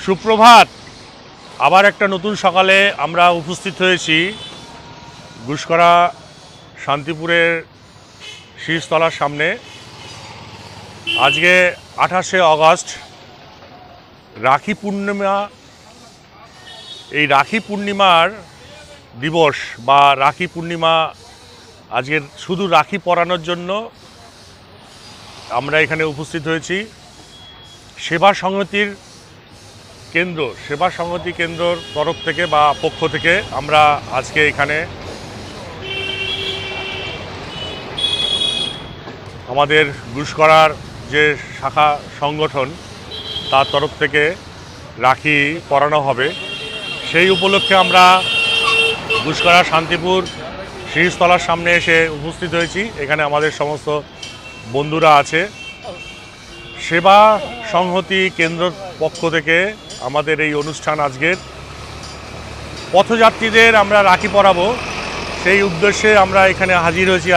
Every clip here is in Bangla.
সুপ্রভাত। আবার একটা নতুন সকালে আমরা উপস্থিত হয়েছি গুসকরা শান্তিপুরের শীষতলার সামনে। আজকে 28শে অগস্ট, রাখি পূর্ণিমা। এই রাখি পূর্ণিমার দিবস বা রাখি পূর্ণিমা, আজকের শুধু রাখি পরানোর জন্য আমরা এখানে উপস্থিত হয়েছি। সেবা সংহতি কেন্দ্রর তরফ থেকে বা পক্ষ থেকে আমরা আজকে এখানে আমাদের গুসকরার যে শাখা সংগঠন তার তরফ থেকে রাখি পরানো হবে। সেই উপলক্ষে আমরা গুসকরা শান্তিপুর শীষতলার সামনে এসে উপস্থিত হয়েছি। এখানে আমাদের সমস্ত বন্ধুরা আছে। সেবা সংহতি কেন্দ্র পক্ষ থেকে আমাদের এই অনুষ্ঠান আজকের পথযাত্রীদের আমরা রাখি পরাবো, সেই উদ্দেশ্যে আমরা এখানে হাজির হয়েছি।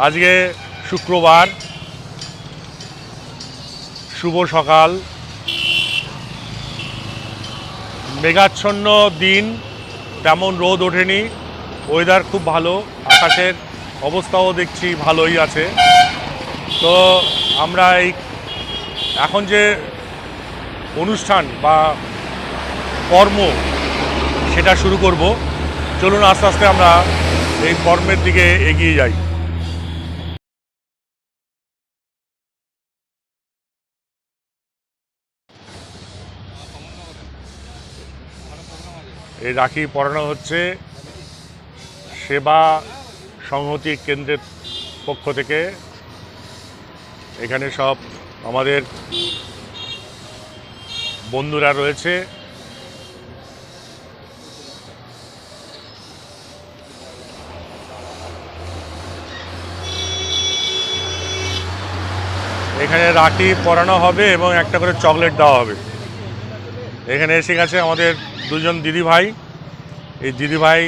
আজকে শুক্রবার, শুভ সকাল, মেঘাচ্ছন্ন দিন, তেমন রোদ ওঠেনি, ওয়েদার খুব ভালো, আকাশের অবস্থাও দেখছি ভালোই আছে। তো আমরা এখন যে অনুষ্ঠান বা কর্ম সেটা শুরু করব। চলুন আস্তে আস্তে আমরা এই কর্মের দিকে এগিয়ে যাই। এই রাখি পরানো হচ্ছে সেবা সংহতি কেন্দ্রের পক্ষ থেকে। এখানে সব আমাদের বন্ধুরা রয়েছে। এখানে রাখি পরানো হবে এবং একটা করে চকলেট দেওয়া হবে। এখানে এসে গেছে আমাদের দুজন দিদিভাই। এই দিদিভাই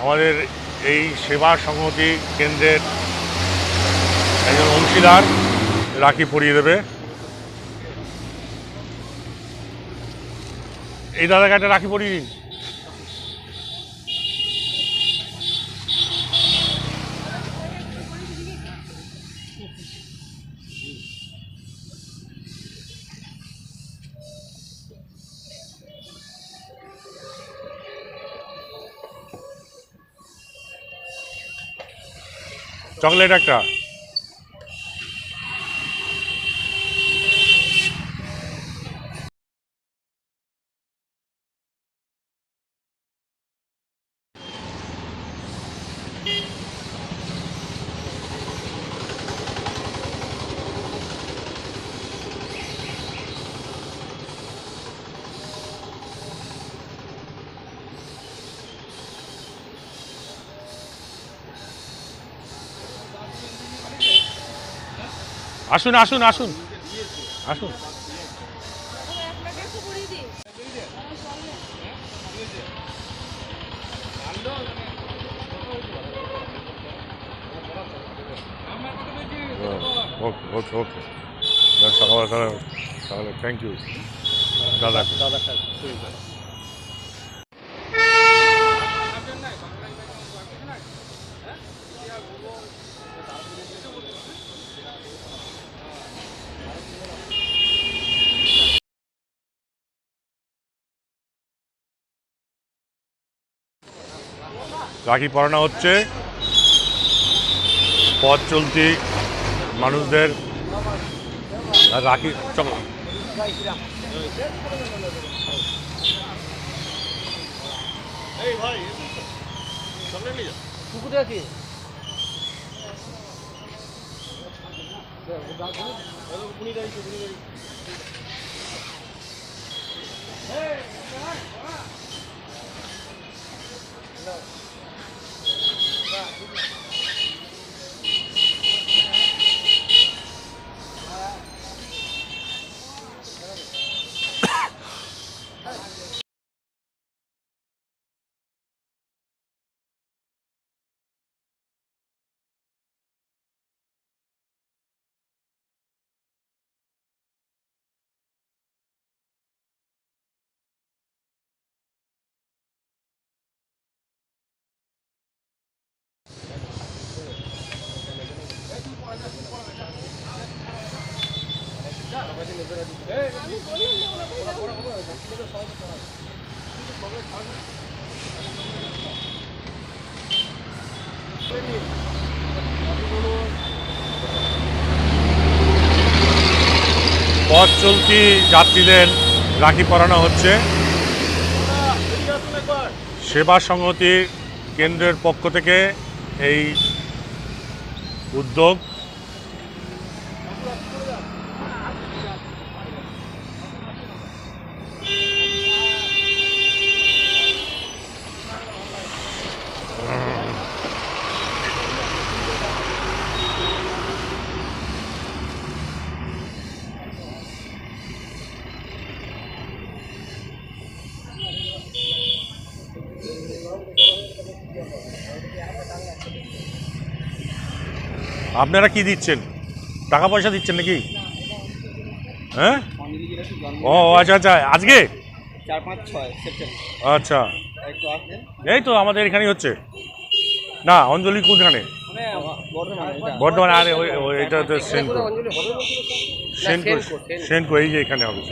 আমাদের এই সেবা সংহতি কেন্দ্রের একজন অংশীদার, রাখি পরিয়ে দেবে। এই দাদাকে একটা রাখি পরিয়ে দিন। চকলেট একটা। আসুন আসুন আসুন আসুন। ওকে ওকে ওকে, সকাল তাহলে থ্যাংক ইউ দাদা। রাখি পরানো হচ্ছে পথ চলতি মানুষদের। রাখি পথ চলতি যাত্রীদের রাখি পরানো হচ্ছে সেবা সংহতি কেন্দ্রের পক্ষ থেকে এই উদ্যোগ। আপনারা কি দিচ্ছেন? টাকা পয়সা দিচ্ছেন নাকি? হ্যাঁ, ও আচ্ছা আচ্ছা, আজকে 4-5-6 সেপ্টেম্বর। আচ্ছা, একটু আসবেন। এই তো আমাদের এখানেই হচ্ছে না। অঞ্জলি কোনখানে? বর্ধমান। আরে ওই এটা তো সেনকো, সেনকো, সেনকো, এই যে এখানে হবে।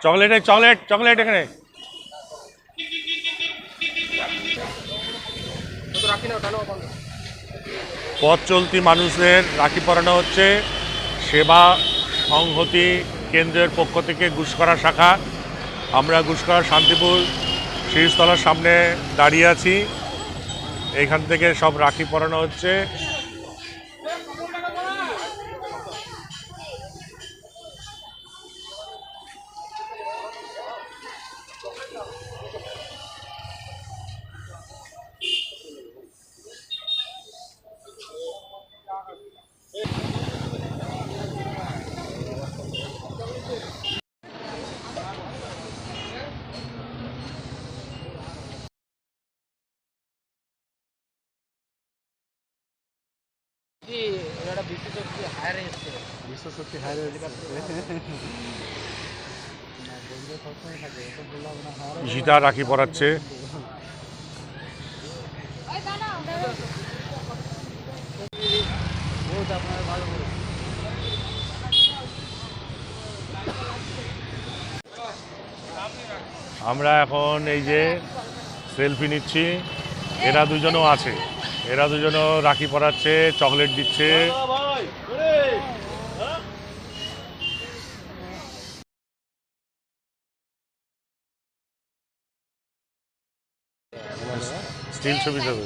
চকলেট চকলেট চকলেট এখানে। পথ চলতি মানুষদের রাখি পরানো হচ্ছে সেবা সংহতি কেন্দ্রের পক্ষ থেকে গুসকরা শাখা। আমরা গুসকরা শান্তিপুর শীর্ষতলার সামনে দাঁড়িয়ে আছি। এইখান থেকে সব রাখি পরানো হচ্ছে। ঈশিতা রাখি পরাচ্ছে। আমরা এখন এই যে সেলফি নিচ্ছি। এরা দুজনও আছে, এরা দুজনও রাখি পরাচ্ছে, চকলেট দিচ্ছে। স্টিল ছবি দেবে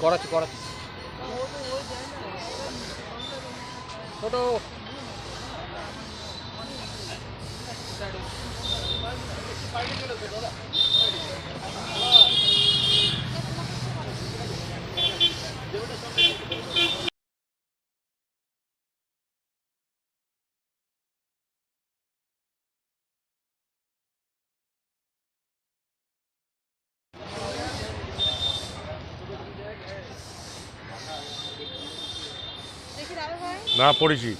করাচ্ছি করাচ্ছি ছোট না পড়েছি।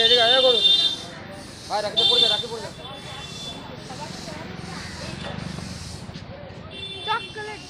এদিকে আয়া করুন ভাই, রাখতে পড়ে যা, রাখতে পড়ে যা। চকলেট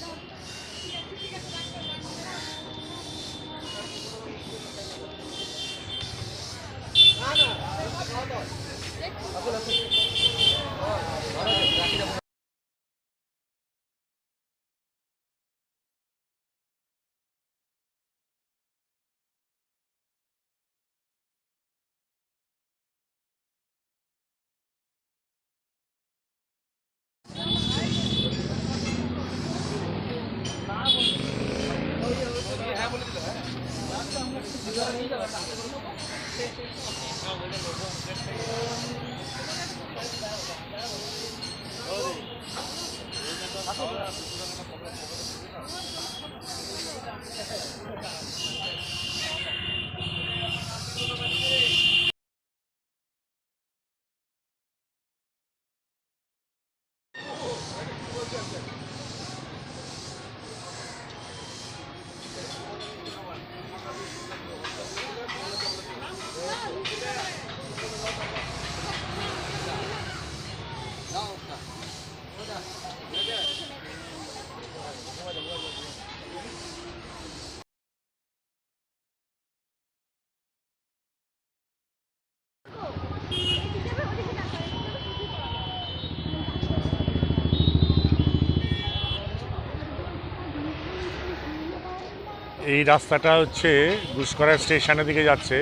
এই রাস্তাটা হচ্ছে গুসকরা স্টেশনের দিকে যাচ্ছে,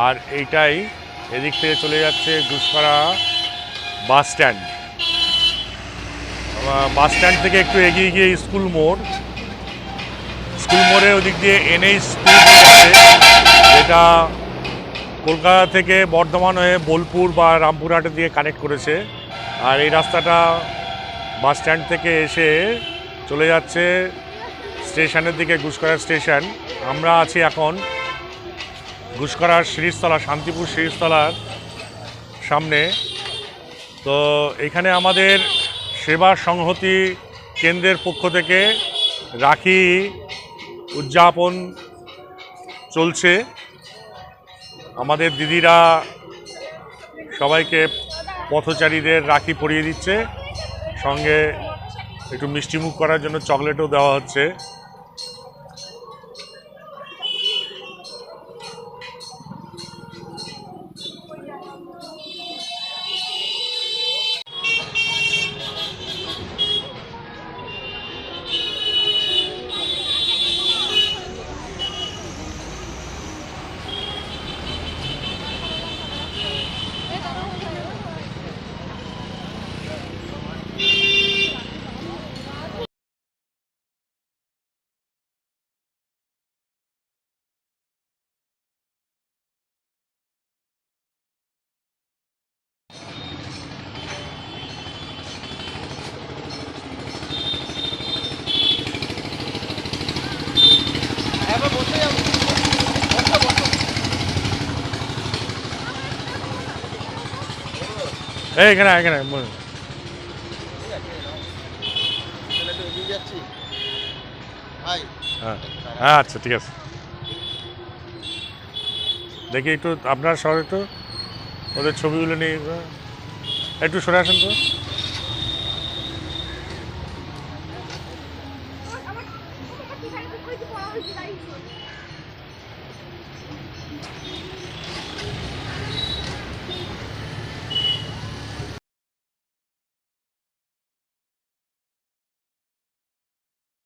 আর এইটাই এদিক থেকে চলে যাচ্ছে Guskara bus stand. Bus stand থেকে একটু এগিয়ে গিয়ে স্কুল মোড়ে ওদিক দিয়ে NH আছে, যেটা কলকাতা থেকে বর্ধমান হয়ে বোলপুর বা রামপুরহাটের দিকে কানেক্ট করেছে। আর এই রাস্তাটা বাস স্ট্যান্ড থেকে এসে চলে যাচ্ছে স্টেশনের দিকে, গুসকরা স্টেশন। আমরা আছি এখন গুসকরার শিরিষতলা, শান্তিপুর শিরিষতলার সামনে। তো এখানে আমাদের সেবা সংহতি কেন্দ্রের পক্ষ থেকে রাখি উদযাপন চলছে। আমাদের দিদিরা সবাইকে পথচারীদের রাখি পরিয়ে দিচ্ছে, সঙ্গে একটু মিষ্টিমুখ করার জন্য চকলেটও দেওয়া হচ্ছে। এখানে হ্যাঁ হ্যাঁ, আচ্ছা ঠিক আছে। দেখি একটু আপনার সব একটু ওদের ছবিগুলো নিয়ে একটু সরে আসেন তো।